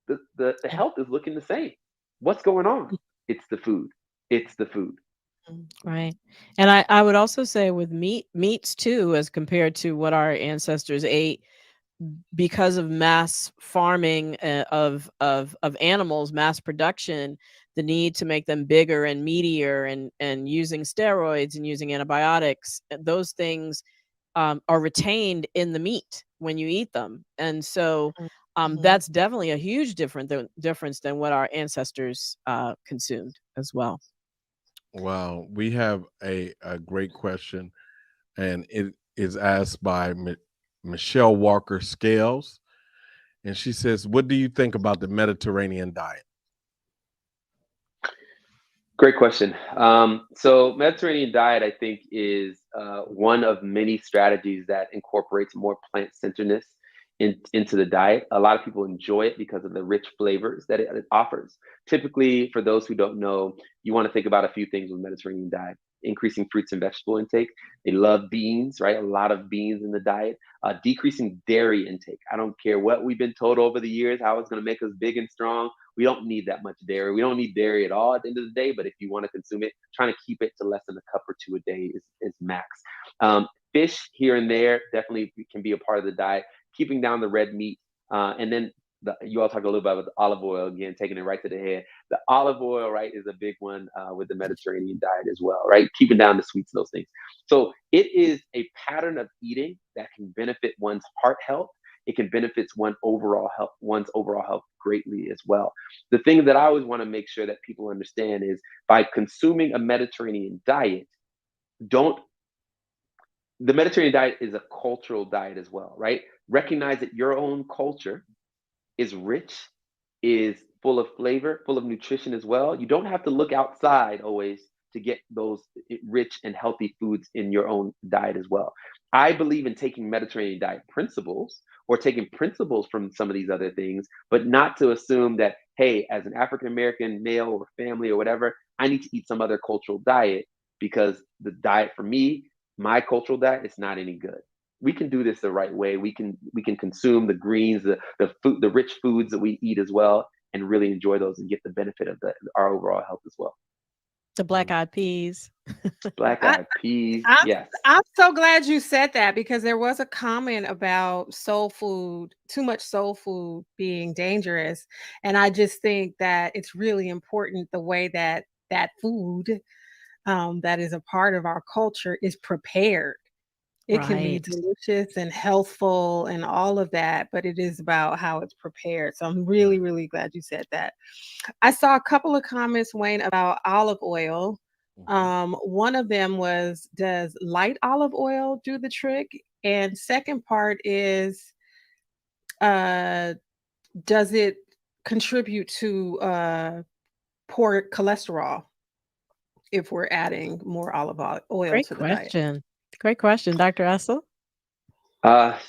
the Yeah. health is looking the same. What's going on? It's the food. It's the food. Right. And I would also say with meats too, as compared to what our ancestors ate, because of mass farming of animals, mass production, the need to make them bigger and meatier and using steroids and using antibiotics, those things are retained in the meat when you eat them. And so Mhm. that's definitely a huge difference than what our ancestors consumed as well. Wow, we have a great question, and it is asked by Michelle Walker Scales, and she says, "What do you think about the Mediterranean diet?" Great question. So Mediterranean diet, I think, is one of many strategies that incorporates more plant centeredness into the diet. A lot of people enjoy it because of the rich flavors that it offers. Typically, for those who don't know, you want to think about a few things with Mediterranean diet. Increasing fruits and vegetable intake. They love beans, right? A lot of beans in the diet. Decreasing dairy intake. I don't care what we've been told over the years, how it's going to make us big and strong. We don't need that much dairy. We don't need dairy at all at the end of the day. But if you want to consume it, trying to keep it to less than a cup or two a day is max. Fish here and there definitely can be a part of the diet. Keeping down the red meat, and then you all talk a little bit about the olive oil again, taking it right to the head. The olive oil, right, is a big one with the Mediterranean diet as well, right? Keeping down the sweets, those things. So it is a pattern of eating that can benefit one's heart health. It can benefit one's overall health greatly as well. The thing that I always want to make sure that people understand is by consuming a Mediterranean diet, don't the Mediterranean diet is a cultural diet as well, right? Recognize that your own culture is rich, is full of flavor, full of nutrition as well. You don't have to look outside always to get those rich and healthy foods in your own diet as well. I believe in taking Mediterranean diet principles or taking principles from some of these other things, but not to assume that, hey, as an African American male or family or whatever, I need to eat some other cultural diet because the diet for me, my cultural diet, is not any good. we can do this the right way. We can consume the greens, the rich foods that we eat as well, and really enjoy those and get the benefit of our overall health as well. The black-eyed peas. Black-eyed peas, I'm, yes. I'm so glad you said that, because there was a comment about soul food, too much soul food being dangerous. And I just think that it's really important the way that that food that is a part of our culture is prepared. It can be Right. delicious and healthful and all of that, but it is about how it's prepared. So I'm really, really glad you said that. I saw a couple of comments, Wayne, about olive oil. One of them was, does light olive oil do the trick? And second part is, does it contribute to poor cholesterol if we're adding more olive oil Great to the diet? question. Great question, Dr. Essel.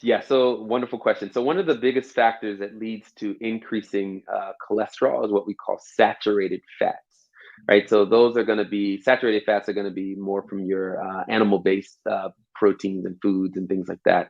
Yeah, so wonderful question. So one of the biggest factors that leads to increasing cholesterol is what we call saturated fats, right? So those are going to be saturated fats are going to be more from your animal-based proteins and foods and things like that.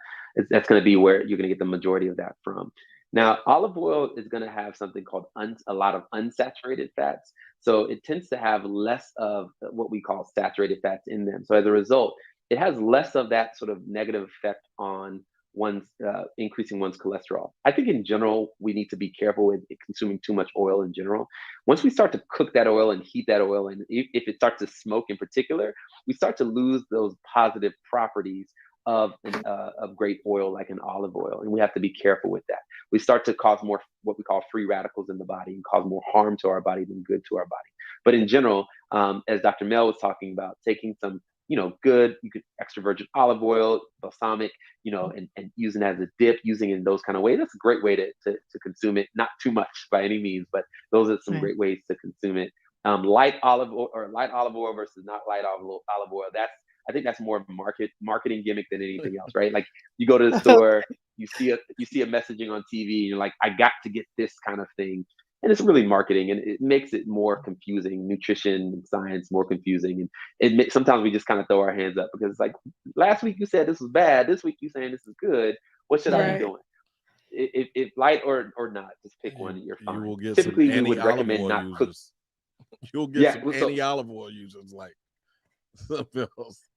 That's going to be where you're going to get the majority of that from. Now, olive oil is going to have something called a lot of unsaturated fats. So it tends to have less of what we call saturated fats in them. So as a result, it has less of that sort of negative effect on one's increasing one's cholesterol. I think in general, we need to be careful with consuming too much oil in general. Once we start to cook that oil and heat that oil, and if it starts to smoke in particular, we start to lose those positive properties of great oil like an olive oil, and we have to be careful with that. We start to cause more what we call free radicals in the body and cause more harm to our body than good to our body. But in general, as Dr. Mel was talking about, taking some good, you could extra virgin olive oil, balsamic, and using it as a dip, using it in those kind of ways. That's a great way to consume it. Not too much by any means, but those are some Right. great ways to consume it. Light olive oil versus not light olive oil. I think that's more of a marketing gimmick than anything else, right? Like you go to the store, you see a messaging on TV, and you're like, I got to get this kind of thing. And it's really marketing, and it makes it more confusing. Nutrition and science more confusing, and sometimes we just kind of throw our hands up because it's like, last week you said this was bad, this week you saying this is good. What should I be Right. doing? If light or not, just pick one. You're You fine. will get some Typically, we would anti-olive recommend oil not cook. users. You'll get Yeah, some well, so anti-olive oil users like something else.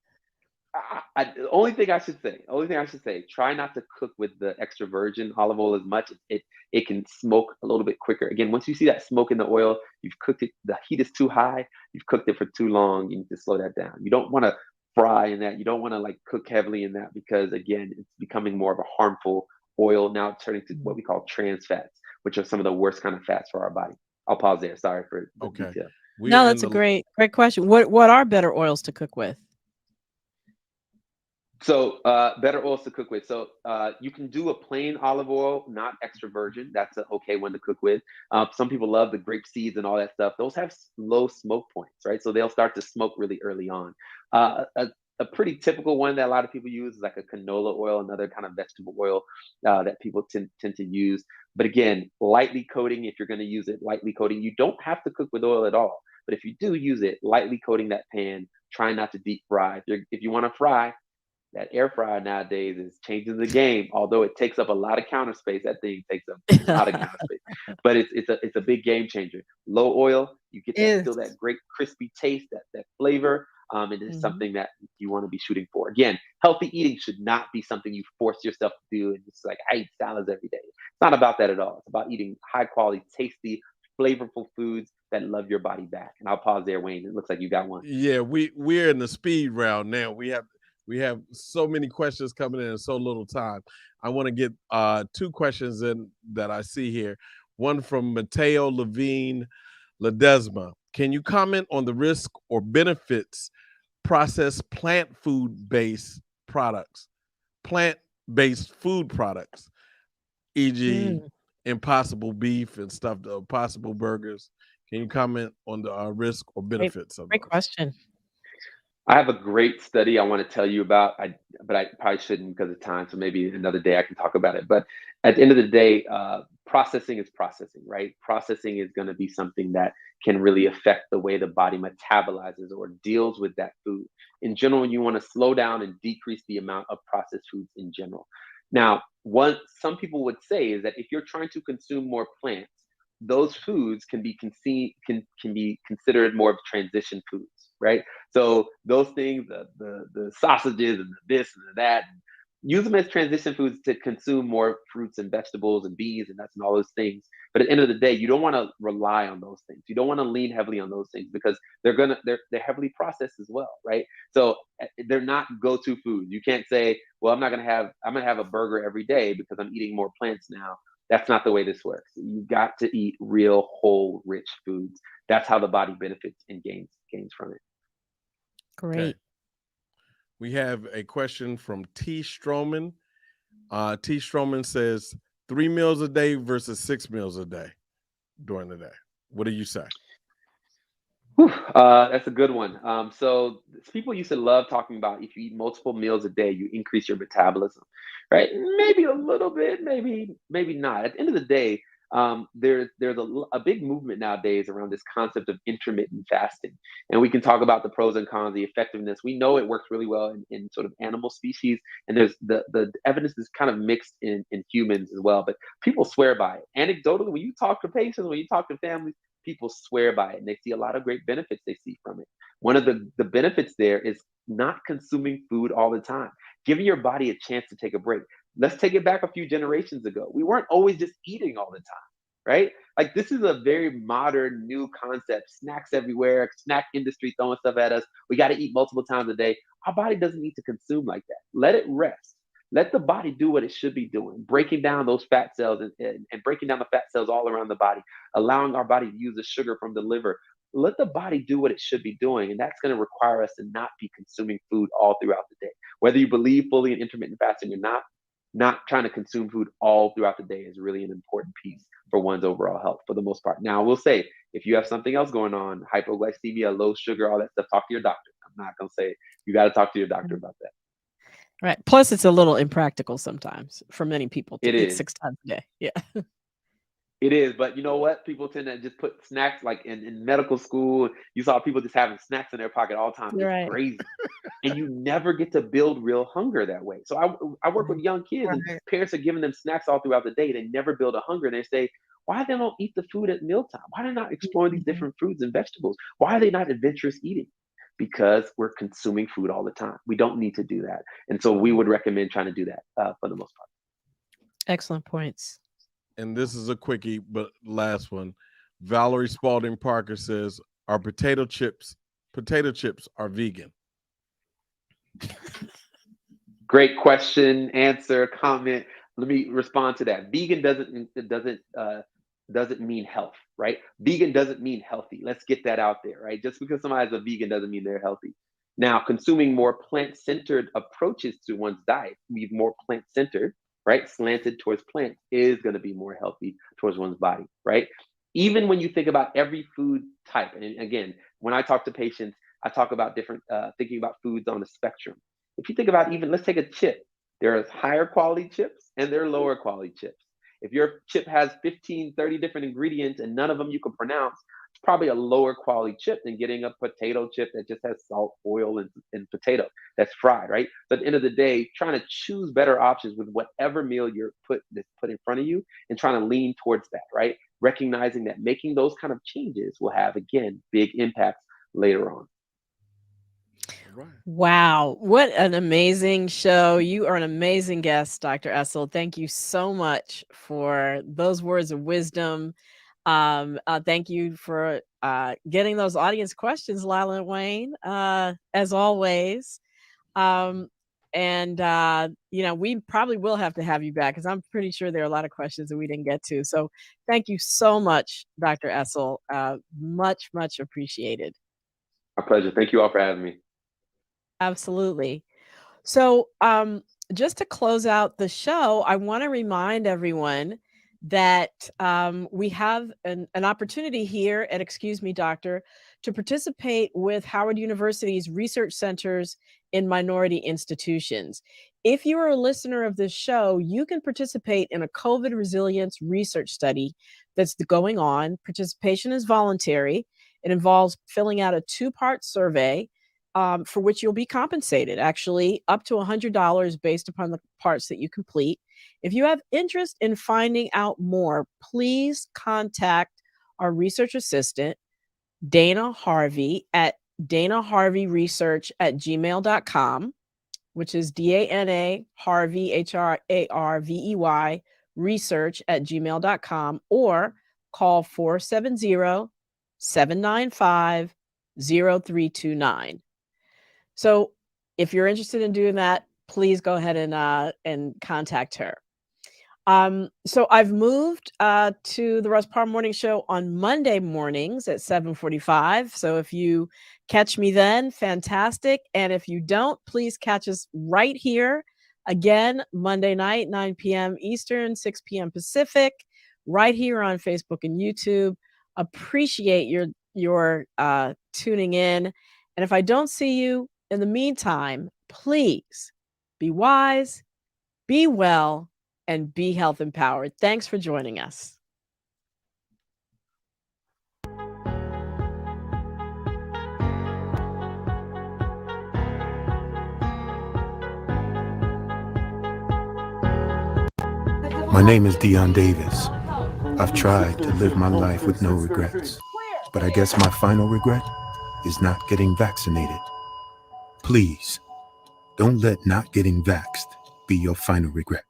the only thing I should say, try not to cook with the extra virgin olive oil as much. It can smoke a little bit quicker. Again, once you see that smoke in the oil, you've cooked it, the heat is too high, you've cooked it for too long, you need to slow that down. You don't want to fry in that. You don't want to like cook heavily in that because again, it's becoming more of a harmful oil now, turning to what we call trans fats, which are some of the worst kind of fats for our body. I'll pause there. Sorry for the Okay. detail. We're No, in that's a the great question. What are better oils to cook with? So better oils to cook with. So you can do a plain olive oil, not extra virgin. That's an okay one to cook with. Some people love the grape seeds and all that stuff. Those have low smoke points, right? So they'll start to smoke really early on. A pretty typical one that a lot of people use is like a canola oil, another kind of vegetable oil that people tend to use. But again, lightly coating, if you're going to use it, lightly coating. You don't have to cook with oil at all. But if you do use it, lightly coating that pan, try not to deep fry. If you want to fry, that air fryer nowadays is changing the game. Although it takes up a lot of counter space, that thing takes up a lot of counter space. But it's a big game changer. Low oil, you get that Is still that great crispy taste, that flavor. And it's Mhm. something that you want to be shooting for. Again, healthy eating should not be something you force yourself to do. And it's like, I eat salads every day. It's not about that at all. It's about eating high quality, tasty, flavorful foods that love your body back. And I'll pause there, Wayne. It looks like you got one. Yeah, we're in the speed round now. We have so many questions coming in so little time. I want to get two questions in that I see here. One from Mateo Levine Ledesma. Can you comment on the risk or benefits processed plant-based food products, e.g. Impossible beef and stuff, the Impossible burgers? Can you comment on the risk or benefits of Great those? question. I have a great study I want to tell you about. But I probably shouldn't because of time. So maybe another day I can talk about it. But at the end of the day, processing is processing, right? Processing is going to be something that can really affect the way the body metabolizes or deals with that food. In general, you want to slow down and decrease the amount of processed foods in general. Now, what some people would say is that if you're trying to consume more plants, those foods can be considered more of transition foods, right? So those things, the sausages and the this and the that, use them as transition foods to consume more fruits and vegetables and beans and nuts and all those things. But at the end of the day, you don't want to rely on those things. You don't want to lean heavily on those things because they're heavily processed as well, right? So they're not go-to foods. You can't say, well, I'm gonna have a burger every day because I'm eating more plants now. That's not the way this works. You got to eat real whole rich foods. That's how the body benefits and gains from it. Okay. Great. We have a question from T. Stroman. T. Stroman says 3 meals a day versus 6 meals a day during the day. What do you say? Whew, that's a good one. So people used to love talking about if you eat multiple meals a day, you increase your metabolism, right? Maybe a little bit, maybe not. At the end of the day, there's a big movement nowadays around this concept of intermittent fasting, and we can talk about the pros and cons, the effectiveness. We know it works really well in sort of animal species, and there's the evidence is kind of mixed in humans as well. But people swear by it. Anecdotally, when you talk to patients, when you talk to families, people swear by it and they see a lot of great benefits they see from it. One of the benefits there is not consuming food all the time, giving your body a chance to take a break. Let's take it back a few generations ago. We weren't always just eating all the time, right? Like this is a very modern new concept. Snacks everywhere, snack industry throwing stuff at us. We got to eat multiple times a day. Our body doesn't need to consume like that. Let it rest. Let the body do what it should be doing, breaking down those fat cells and breaking down the fat cells all around the body, allowing our body to use the sugar from the liver. Let the body do what it should be doing. And that's going to require us to not be consuming food all throughout the day. Whether you believe fully in intermittent fasting or not trying to consume food all throughout the day is really an important piece for one's overall health for the most part. Now, I will say, if you have something else going on, hypoglycemia, low sugar, all that stuff, talk to your doctor. I'm not going to say you got to talk to your doctor about that. Right. Plus, it's a little impractical sometimes for many people to It eat is. 6 times a day. Yeah. It is, but you know what? People tend to just put snacks like in medical school. You saw people just having snacks in their pocket all the time. You're It's right. crazy. And you never get to build real hunger that way. So I work with young kids and Right. parents are giving them snacks all throughout the day. They never build a hunger. And they say, why they don't eat the food at mealtime? Why they not exploring these Mhm. different fruits and vegetables? Why are they not adventurous eating? Because we're consuming food all the time. We don't need to do that. And so we would recommend trying to do that for the most part. Excellent points. And this is a quickie, but last one. Valerie Spalding Parker says, "Are potato chips are vegan?" Great question, answer, comment. Let me respond to that. Vegan doesn't mean health, right? Vegan doesn't mean healthy. Let's get that out there, right? Just because somebody's a vegan doesn't mean they're healthy. Now, consuming more plant-centered approaches to one's diet, be more plant-centered, right? Slanted towards plants is going to be more healthy towards one's body, right? Even when you think about every food type, and again, when I talk to patients, I talk about different thinking about foods on the spectrum. If you think about even, let's take a chip. There are higher quality chips and there are lower quality chips. If your chip has 15, 30 different ingredients and none of them you can pronounce, it's probably a lower quality chip than getting a potato chip that just has salt, oil, and potato that's fried, right? So at the end of the day, trying to choose better options with whatever meal that's put in front of you and trying to lean towards that, right? Recognizing that making those kind of changes will have, again, big impacts later on. Right. Wow. What an amazing show. You are an amazing guest, Dr. Essel. Thank you so much for those words of wisdom. Thank you for getting those audience questions, Lila and Wayne, as always. Um, and we probably will have to have you back because I'm pretty sure there are a lot of questions that we didn't get to. So thank you so much, Dr. Essel. Much, much appreciated. My pleasure. Thank you all for having me. Absolutely. So, just to close out the show, I want to remind everyone that we have an opportunity here at Excuse Me Doctor to participate with Howard University's research centers in minority institutions. If you are a listener of this show, you can participate in a COVID resilience research study that's going on. Participation is voluntary. It involves filling out a 2-part survey for which you'll be compensated, actually up to $100 based upon the parts that you complete. If you have interest in finding out more, please contact our research assistant, Dana Harvey, at danaharveyresearch@gmail.com, which is DANA Harvey, HRARVEY, research@gmail.com, or call 470-795-0329. So if you're interested in doing that, please go ahead and contact her. So I've moved to the Russ Parr Morning Show on Monday mornings at 7:45. So if you catch me then, fantastic. And if you don't, please catch us right here again Monday night, 9 p.m. Eastern, 6 p.m. Pacific, right here on Facebook and YouTube. Appreciate your tuning in. And if I don't see you in the meantime, please be wise, be well, and be health empowered. Thanks for joining us. My name is Dion Davis. I've tried to live my life with no regrets, but I guess my final regret is not getting vaccinated. Please, don't let not getting vaxxed be your final regret.